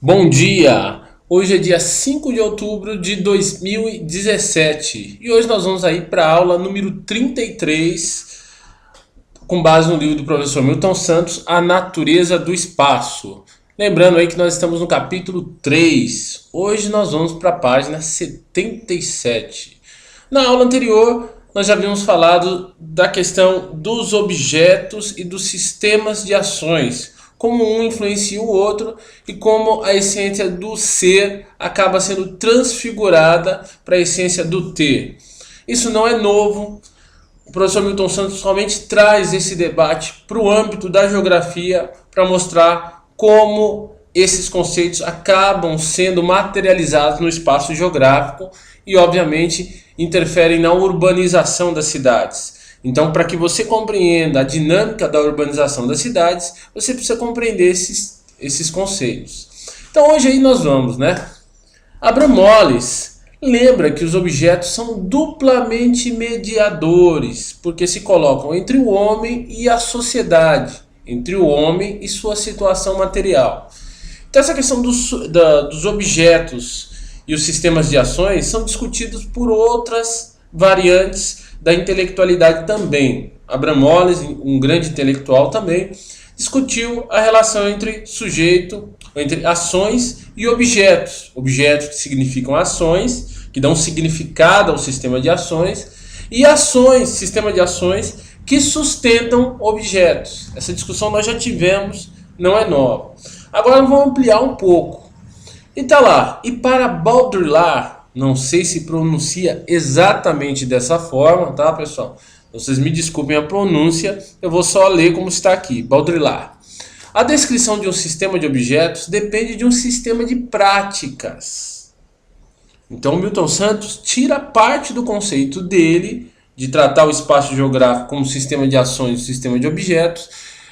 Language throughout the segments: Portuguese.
Bom dia! Hoje é dia 5 de outubro de 2017 e hoje nós vamos aí para a aula número 33, com base no livro do professor Milton Santos, A Natureza do Espaço. Lembrando aí que nós estamos no capítulo 3. Hoje nós vamos para a página 77. Na aula anterior, nós já havíamos falado da questão dos objetos e dos sistemas de ações, como um influencia o outro e como a essência do ser acaba sendo transfigurada para a essência do ter. Isso não é novo. O professor Milton Santos somente traz esse debate para o âmbito da geografia para mostrar como esses conceitos acabam sendo materializados no espaço geográfico e, obviamente, interferem na urbanização das cidades. Então, para que você compreenda a dinâmica da urbanização das cidades, você precisa compreender esses conceitos. Então, hoje aí nós vamos, né? Abramoles lembra que os objetos são duplamente mediadores, porque se colocam entre o homem e a sociedade, entre o homem e sua situação material. Então, essa questão dos objetos e os sistemas de ações são discutidos por outras variantes da intelectualidade também. Abramoles, um grande intelectual também, discutiu a relação entre sujeito, entre ações e objetos. Objetos que significam ações, que dão significado ao sistema de ações, e ações, sistema de ações que sustentam objetos. Essa discussão nós já tivemos, não é nova. Agora vamos ampliar um pouco. E tá lá, e para Baudrillard, não sei se pronuncia exatamente dessa forma, tá, pessoal? Vocês me desculpem a pronúncia, eu vou só ler como está aqui. Baudrillard. A descrição de um sistema de objetos depende de um sistema de práticas. Então, Milton Santos tira parte do conceito dele de tratar o espaço geográfico como sistema de ações e sistema de objetos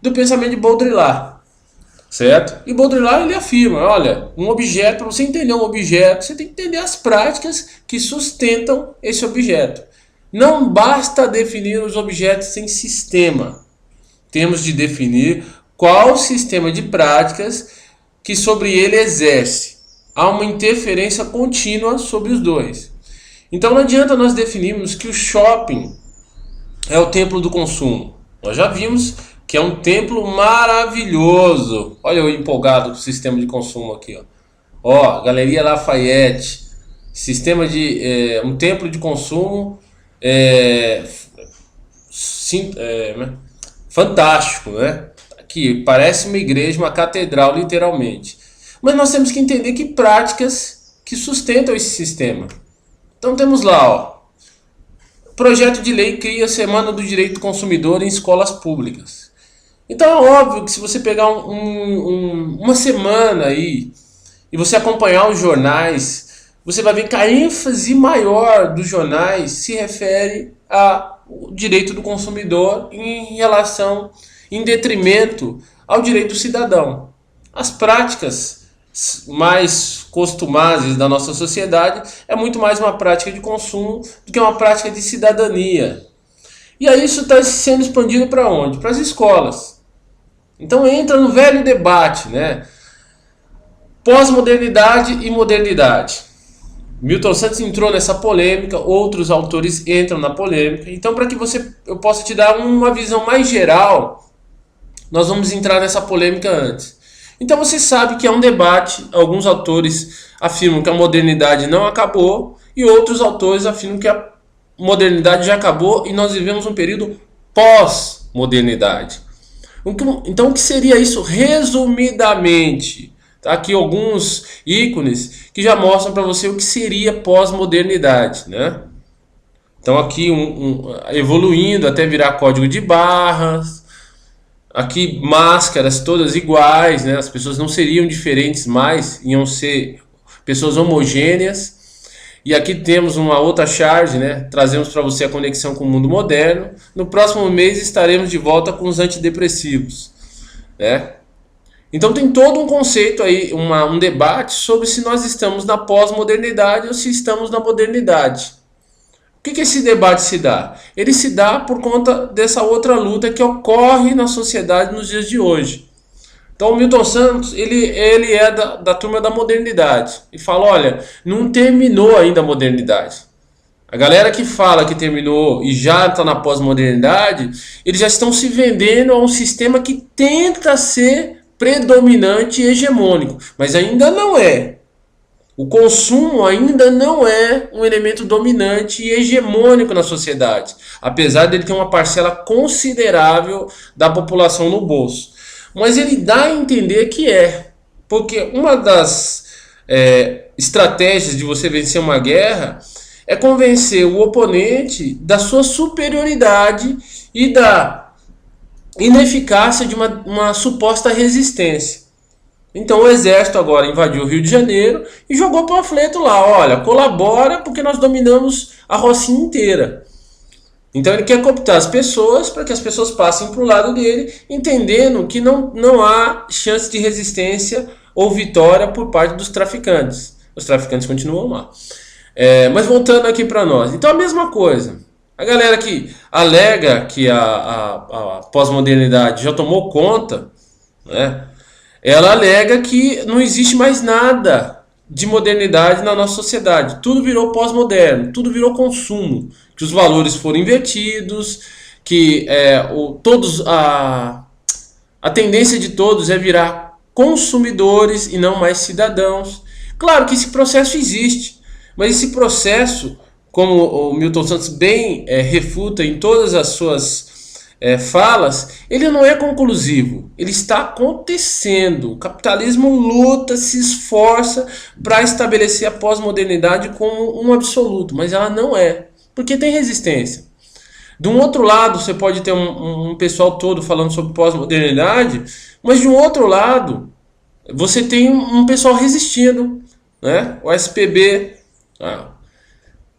do pensamento de Baudrillard. Certo? E Baudrillard ele afirma, olha, um objeto, para você entender um objeto, você tem que entender as práticas que sustentam esse objeto. Não basta definir os objetos em sistema. Temos de definir qual sistema de práticas que sobre ele exerce. Há uma interferência contínua sobre os dois. Então não adianta nós definirmos que o shopping é o templo do consumo. Nós já vimos que é um templo maravilhoso. Olha eu empolgado com o sistema de consumo aqui. Ó, Galeria Lafayette. Sistema de um templo de consumo fantástico, né? Aqui parece uma igreja, uma catedral literalmente. Mas nós temos que entender que práticas que sustentam esse sistema. Então temos lá, ó. Projeto de lei cria a Semana do Direito do Consumidor em escolas públicas. Então é óbvio que se você pegar uma semana aí e você acompanhar os jornais, você vai ver que a ênfase maior dos jornais se refere ao direito do consumidor em detrimento ao direito do cidadão. As práticas mais costumadas da nossa sociedade é muito mais uma prática de consumo do que uma prática de cidadania. E aí isso está sendo expandido para onde? Para as escolas. Então entra no velho debate, né? Pós-modernidade e modernidade. Milton Santos entrou nessa polêmica, outros autores entram na polêmica. Então, para que eu possa te dar uma visão mais geral, nós vamos entrar nessa polêmica antes. Então você sabe que é um debate. Alguns autores afirmam que a modernidade não acabou e outros autores afirmam que a modernidade já acabou e nós vivemos um período pós-modernidade. Então o que seria isso resumidamente? Tá aqui alguns ícones que já mostram para você o que seria pós-modernidade, né? Então aqui evoluindo até virar código de barras. Aqui máscaras todas iguais, né? As pessoas não seriam diferentes mais, iam ser pessoas homogêneas. E aqui temos uma outra charge, né? Trazemos para você a conexão com o mundo moderno. No próximo mês estaremos de volta com os antidepressivos, né? Então tem todo um conceito aí, um debate sobre se nós estamos na pós-modernidade ou se estamos na modernidade. Por que esse debate se dá? Ele se dá por conta dessa outra luta que ocorre na sociedade nos dias de hoje. Então o Milton Santos, ele é da turma da modernidade. E fala, olha, não terminou ainda a modernidade. A galera que fala que terminou e já está na pós-modernidade, eles já estão se vendendo a um sistema que tenta ser predominante e hegemônico, mas ainda não é. O consumo ainda não é um elemento dominante e hegemônico na sociedade, apesar dele ter uma parcela considerável da população no bolso. Mas ele dá a entender que é, porque uma das estratégias de você vencer uma guerra é convencer o oponente da sua superioridade e da ineficácia de uma suposta resistência. Então o exército agora invadiu o Rio de Janeiro e jogou panfleto lá, olha, colabora porque nós dominamos a Rocinha inteira. Então ele quer cooptar as pessoas para que as pessoas passem para o lado dele, entendendo que não há chance de resistência ou vitória por parte dos traficantes. Os traficantes continuam lá. Mas voltando aqui para nós. Então a mesma coisa. A galera que alega que a pós-modernidade já tomou conta, né? Ela alega que não existe mais nada de modernidade na nossa sociedade. Tudo virou pós-moderno, tudo virou consumo. Que os valores foram invertidos, que a tendência de todos é virar consumidores e não mais cidadãos. Claro que esse processo existe, mas esse processo, como o Milton Santos bem refuta em todas as suas falas, ele não é conclusivo, ele está acontecendo. O capitalismo luta, se esforça para estabelecer a pós-modernidade como um absoluto, mas ela não é, porque tem resistência. De um outro lado, você pode ter um pessoal todo falando sobre pós-modernidade, mas de um outro lado, você tem um pessoal resistindo, né? O SPB,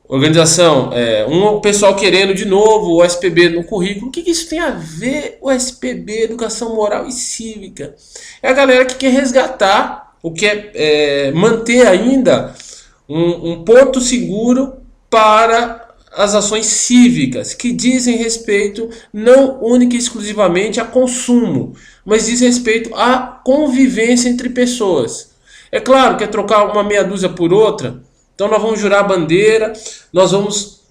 organização, um pessoal querendo de novo o SPB no currículo. O que isso tem a ver, o SPB, Educação Moral e Cívica? É a galera que quer resgatar, ou quer manter ainda um porto seguro para as ações cívicas, que dizem respeito não única e exclusivamente a consumo, mas diz respeito à convivência entre pessoas. É claro que é trocar uma meia dúzia por outra. Então nós vamos jurar a bandeira, nós vamos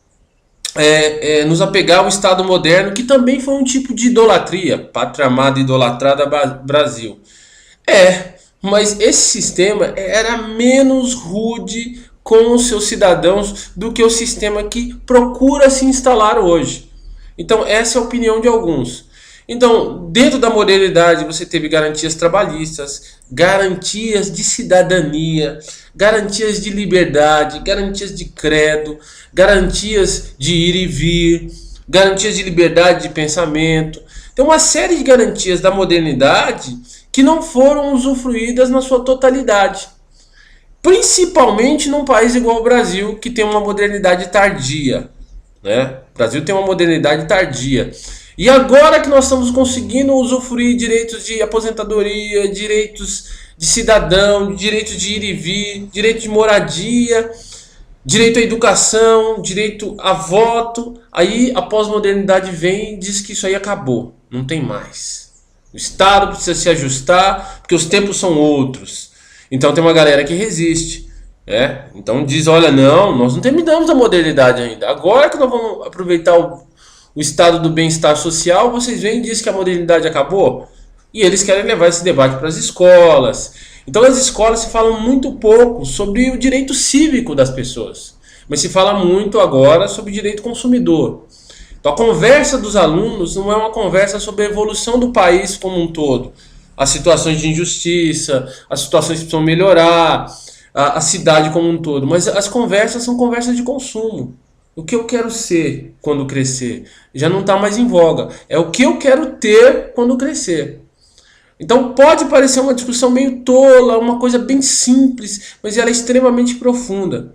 nos apegar ao Estado moderno, que também foi um tipo de idolatria, pátria amada e idolatrada Brasil. Mas esse sistema era menos rude com os seus cidadãos do que o sistema que procura se instalar hoje. Então essa é a opinião de alguns. Então, dentro da modernidade, você teve garantias trabalhistas, garantias de cidadania, garantias de liberdade, garantias de credo, garantias de ir e vir, garantias de liberdade de pensamento. Tem uma série de garantias da modernidade que não foram usufruídas na sua totalidade. Principalmente num país igual ao Brasil, que tem uma modernidade tardia, né? O Brasil tem uma modernidade tardia. E agora que nós estamos conseguindo usufruir direitos de aposentadoria, direitos de cidadão, direitos de ir e vir, direito de moradia, direito à educação, direito a voto, aí a pós-modernidade vem e diz que isso aí acabou, não tem mais. O Estado precisa se ajustar porque os tempos são outros. Então tem uma galera que resiste. Então diz, olha, não, nós não terminamos a modernidade ainda. Agora que nós vamos aproveitar o estado do bem-estar social, vocês vêm e dizem que a modernidade acabou? E eles querem levar esse debate para as escolas. Então nas escolas se fala muito pouco sobre o direito cívico das pessoas, mas se fala muito agora sobre o direito consumidor. Então a conversa dos alunos não é uma conversa sobre a evolução do país como um todo, as situações de injustiça, as situações que precisam melhorar, a cidade como um todo, mas as conversas são conversas de consumo. O que eu quero ser quando crescer já não está mais em voga. É o que eu quero ter quando crescer. Então pode parecer uma discussão meio tola, uma coisa bem simples, mas ela é extremamente profunda.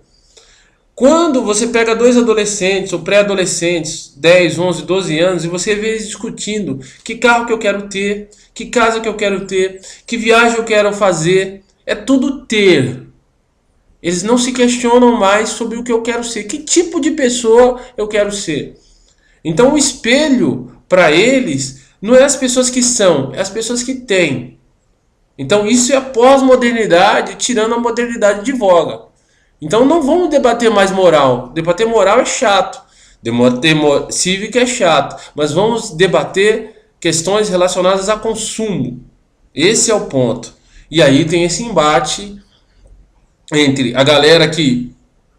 Quando você pega dois adolescentes ou pré-adolescentes, 10, 11, 12 anos, e você vê eles discutindo que carro que eu quero ter, que casa que eu quero ter, que viagem eu quero fazer, é tudo ter. Eles não se questionam mais sobre o que eu quero ser, que tipo de pessoa eu quero ser. Então o espelho para eles não é as pessoas que são, é as pessoas que têm. Então isso é a pós-modernidade tirando a modernidade de voga. Então não vamos debater mais moral. Debater moral é chato. Debater cívica é chato. Mas vamos debater questões relacionadas a consumo. Esse é o ponto. E aí tem esse embate entre a galera que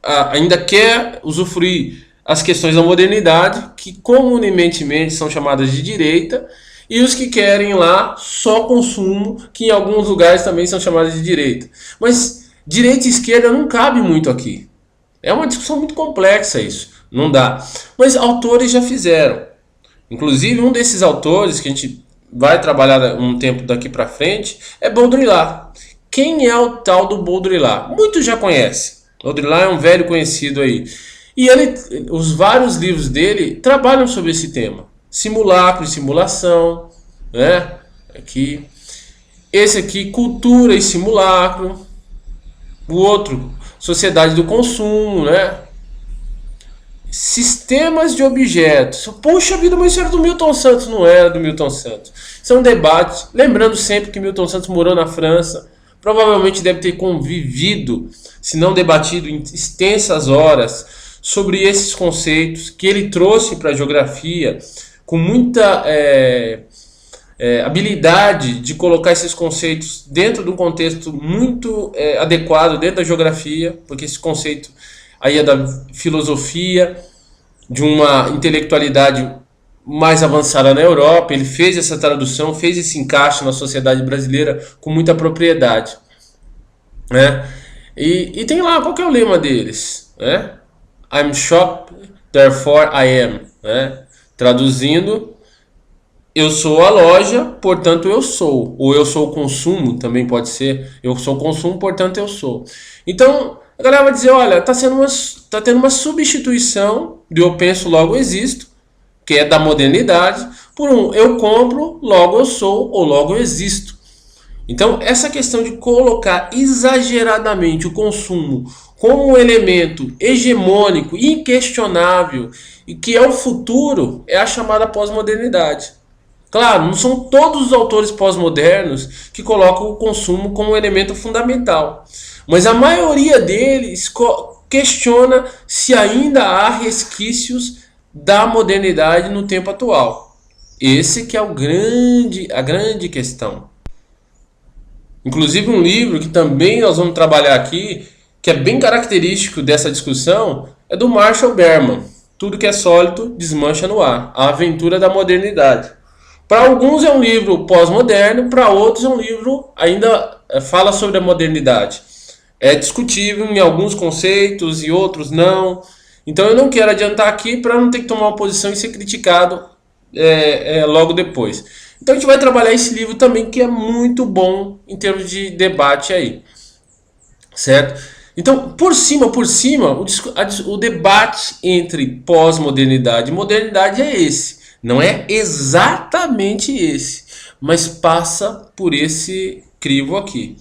ainda quer usufruir as questões da modernidade, que comumente são chamadas de direita, e os que querem lá só consumo, que em alguns lugares também são chamadas de direita. Mas direita e esquerda não cabe muito aqui. É uma discussão muito complexa isso. Não dá. Mas autores já fizeram. Inclusive um desses autores que a gente vai trabalhar um tempo daqui para frente é Baudrillard. Quem é o tal do Baudrillard? Muitos já conhecem. Baudrillard é um velho conhecido aí. E os vários livros dele trabalham sobre esse tema. Simulacro e simulação, né? Aqui. Esse aqui, cultura e simulacro. O outro, sociedade do consumo, né? Sistemas de objetos. Puxa vida, mas isso era do Milton Santos. Não era do Milton Santos. Isso é um debate. Lembrando sempre que Milton Santos morou na França. Provavelmente deve ter convivido, se não debatido em extensas horas, sobre esses conceitos que ele trouxe para a geografia com muita habilidade de colocar esses conceitos dentro de um contexto muito adequado dentro da geografia, porque esse conceito aí é da filosofia, de uma intelectualidade mais avançada na Europa. Ele fez essa tradução, fez esse encaixe na sociedade brasileira com muita propriedade, né? E tem lá, qual que é o lema deles, né? I'm shop, therefore I am, né? Traduzindo, eu sou a loja, portanto eu sou. Ou eu sou o consumo, também pode ser. Eu sou o consumo, portanto eu sou. Então, a galera vai dizer, olha, tá tendo uma substituição de eu penso, logo existo, que é da modernidade, por um eu compro, logo eu sou, ou logo eu existo. Então, essa questão de colocar exageradamente o consumo como um elemento hegemônico, inquestionável, e que é o futuro, é a chamada pós-modernidade. Claro, não são todos os autores pós-modernos que colocam o consumo como um elemento fundamental, mas a maioria deles questiona se ainda há resquícios da modernidade no tempo atual. Esse que é a grande questão. Inclusive um livro que também nós vamos trabalhar aqui, que é bem característico dessa discussão, é do Marshall Berman. Tudo que é sólido desmancha no ar. A aventura da modernidade. Para alguns é um livro pós-moderno, para outros é um livro ainda fala sobre a modernidade. É discutível em alguns conceitos e outros não. Então eu não quero adiantar aqui para não ter que tomar uma posição e ser criticado logo depois. Então a gente vai trabalhar esse livro também, que é muito bom em termos de debate aí. Certo? Então, por cima, o debate entre pós-modernidade e modernidade é esse. Não é exatamente esse, mas passa por esse crivo aqui.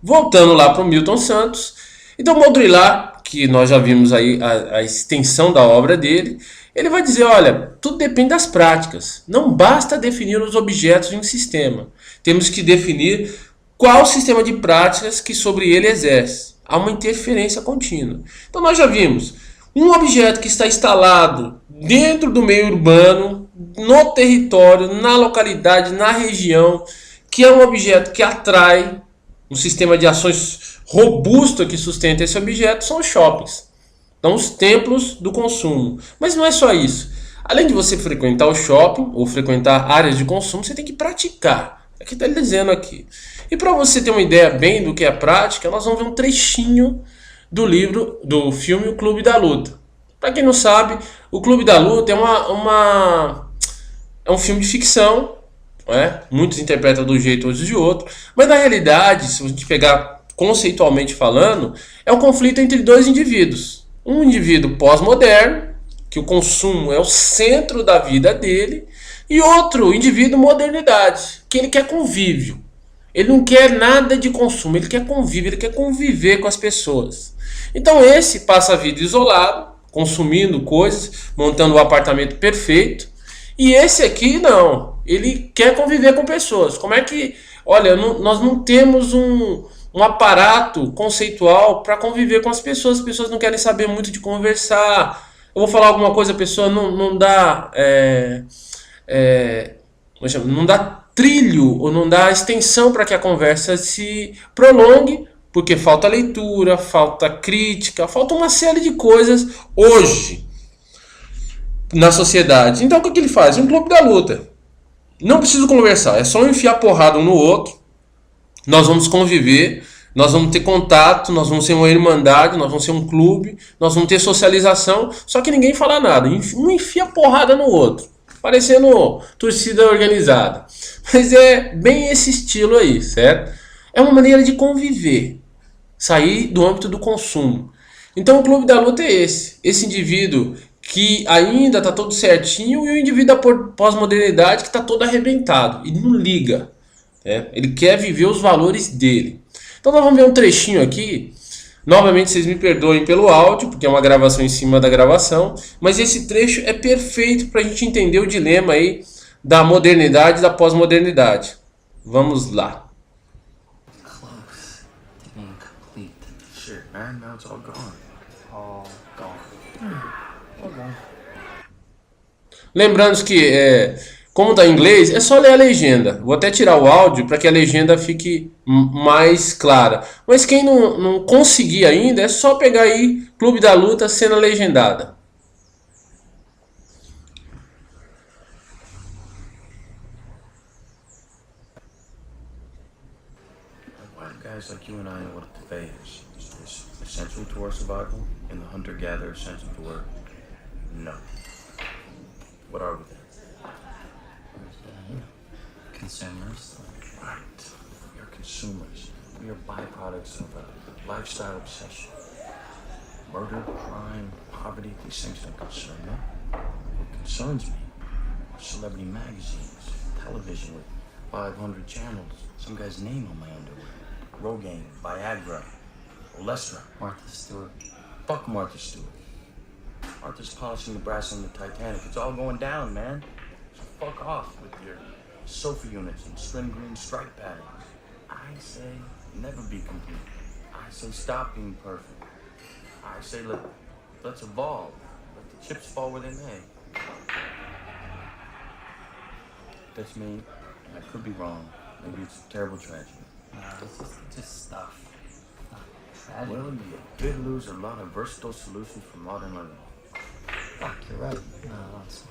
Voltando lá para o Milton Santos. Então, Baudrillard, que nós já vimos aí a extensão da obra dele, ele vai dizer, olha, tudo depende das práticas. Não basta definir os objetos de um sistema. Temos que definir qual o sistema de práticas que sobre ele exerce. Há uma interferência contínua. Então nós já vimos um objeto que está instalado dentro do meio urbano, no território, na localidade, na região, que é um objeto que atrai, um sistema de ações robusto que sustenta esse objeto, são os shoppings. Então os templos do consumo. Mas não é só isso. Além de você frequentar o shopping ou frequentar áreas de consumo, você tem que praticar. É o que está ele dizendo aqui. E para você ter uma ideia bem do que é prática, nós vamos ver um trechinho do filme O Clube da Luta. Para quem não sabe, O Clube da Luta é um filme de ficção, né? Muitos interpretam de um jeito, outros de outro, mas na realidade, se a gente pegar conceitualmente falando, é um conflito entre dois indivíduos. Um indivíduo pós-moderno, que o consumo é o centro da vida dele, e outro indivíduo modernidade, que ele quer convívio. Ele não quer nada de consumo, ele quer convívio, ele quer conviver com as pessoas. Então esse passa a vida isolado, consumindo coisas, montando um apartamento perfeito. E esse aqui não, ele quer conviver com pessoas. olha, nós não temos um aparato conceitual para conviver com as pessoas não querem saber muito de conversar. Eu vou falar alguma coisa, a pessoa não dá não dá trilho ou não dá extensão para que a conversa se prolongue, porque falta leitura, falta crítica, falta uma série de coisas hoje na sociedade. Então o que ele faz? Um clube da luta. Não preciso conversar, é só enfiar porrada um no outro. Nós vamos conviver, nós vamos ter contato, nós vamos ser uma irmandade, nós vamos ser um clube, nós vamos ter socialização, só que ninguém fala nada. Um enfia porrada no outro, parecendo torcida organizada. Mas é bem esse estilo aí, certo? É uma maneira de conviver, sair do âmbito do consumo. Então o clube da luta é esse indivíduo que ainda está todo certinho e o indivíduo da pós-modernidade que está todo arrebentado e não liga. Ele quer viver os valores dele. Então nós vamos ver um trechinho aqui. Novamente vocês me perdoem pelo áudio, porque é uma gravação em cima da gravação, mas esse trecho é perfeito para a gente entender o dilema aí da modernidade e da pós-modernidade. Vamos lá. Close to being complete. Shit, man, now it's all gone. All gone. All gone. Lembrando que como está em inglês, é só ler a legenda. Vou até tirar o áudio para que a legenda fique mais clara. Mas quem não conseguir ainda, é só pegar aí Clube da Luta, cena legendada. Guys like you and I know what the Fae is. Is this essential to our survival? And the hunter-gatherer essential to work? No. What are we then? Consumers. Right. We are consumers. We are byproducts of a lifestyle obsession. Murder, crime, poverty, these things don't concern me. What concerns me are celebrity magazines, television with 500 channels, some guy's name on my underwear. Rogaine, Viagra, Olestra, Martha Stewart. Fuck Martha Stewart. Martha's polishing the brass on the Titanic. It's all going down, man. So fuck off with your sofa units and slim green stripe patterns. I say never be complete. I say stop being perfect. I say let's evolve. Let the chips fall where they may. That's me. I could be wrong. Maybe it's a terrible tragedy. No, it's just stuff. Well, you did lose a lot of versatile solutions for modern living. Fuck, you're right. No, it's...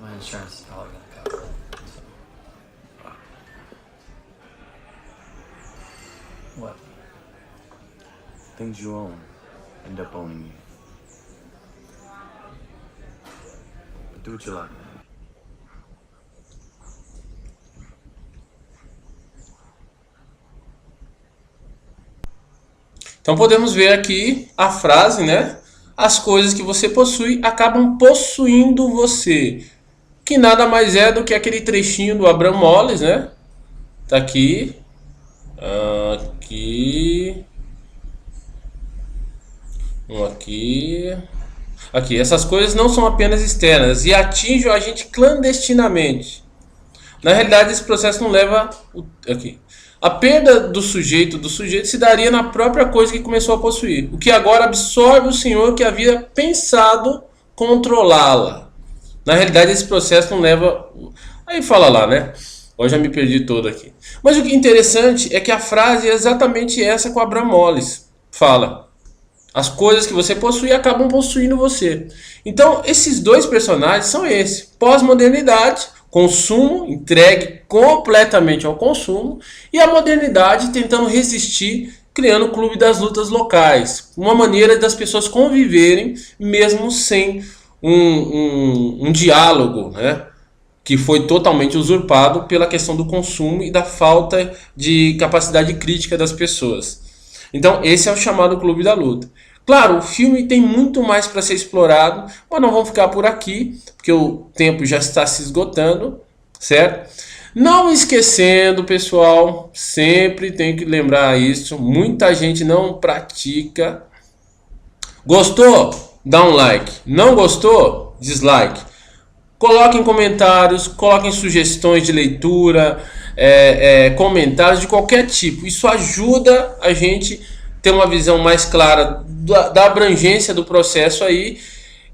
my insurance is probably gonna cover it. So. What? Things you own end up owning you. But do what you like, man. Então podemos ver aqui a frase, né? As coisas que você possui acabam possuindo você. Que nada mais é do que aquele trechinho do Abraham Moles, né? Tá aqui. Aqui. Aqui. Essas coisas não são apenas externas e atingem a gente clandestinamente. Na realidade, esse processo não leva... Aqui. A perda do sujeito se daria na própria coisa que começou a possuir, o que agora absorve o senhor que havia pensado controlá-la. Na realidade, esse processo não leva... Aí fala lá, né? Hoje já me perdi todo aqui. Mas o que é interessante é que a frase é exatamente essa que o Abraham Moles fala. As coisas que você possui acabam possuindo você. Então, esses dois personagens são esses. Pós-modernidade, consumo, entregue completamente ao consumo, e a modernidade tentando resistir, criando o clube das lutas locais, uma maneira das pessoas conviverem mesmo sem um diálogo, né, que foi totalmente usurpado pela questão do consumo e da falta de capacidade crítica das pessoas. Então esse é o chamado clube da luta. Claro, o filme tem muito mais para ser explorado, mas não vamos ficar por aqui, porque o tempo já está se esgotando, certo? Não esquecendo, pessoal, sempre tem que lembrar isso, muita gente não pratica. Gostou? Dá um like. Não gostou? Dislike. Coloquem comentários, coloquem sugestões de leitura, comentários de qualquer tipo. Isso ajuda a gente ter uma visão mais clara da abrangência do processo aí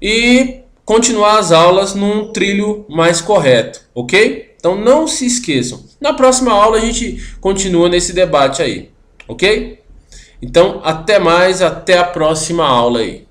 e continuar as aulas num trilho mais correto, ok? Então não se esqueçam. Na próxima aula a gente continua nesse debate aí, ok? Então até mais, até a próxima aula aí.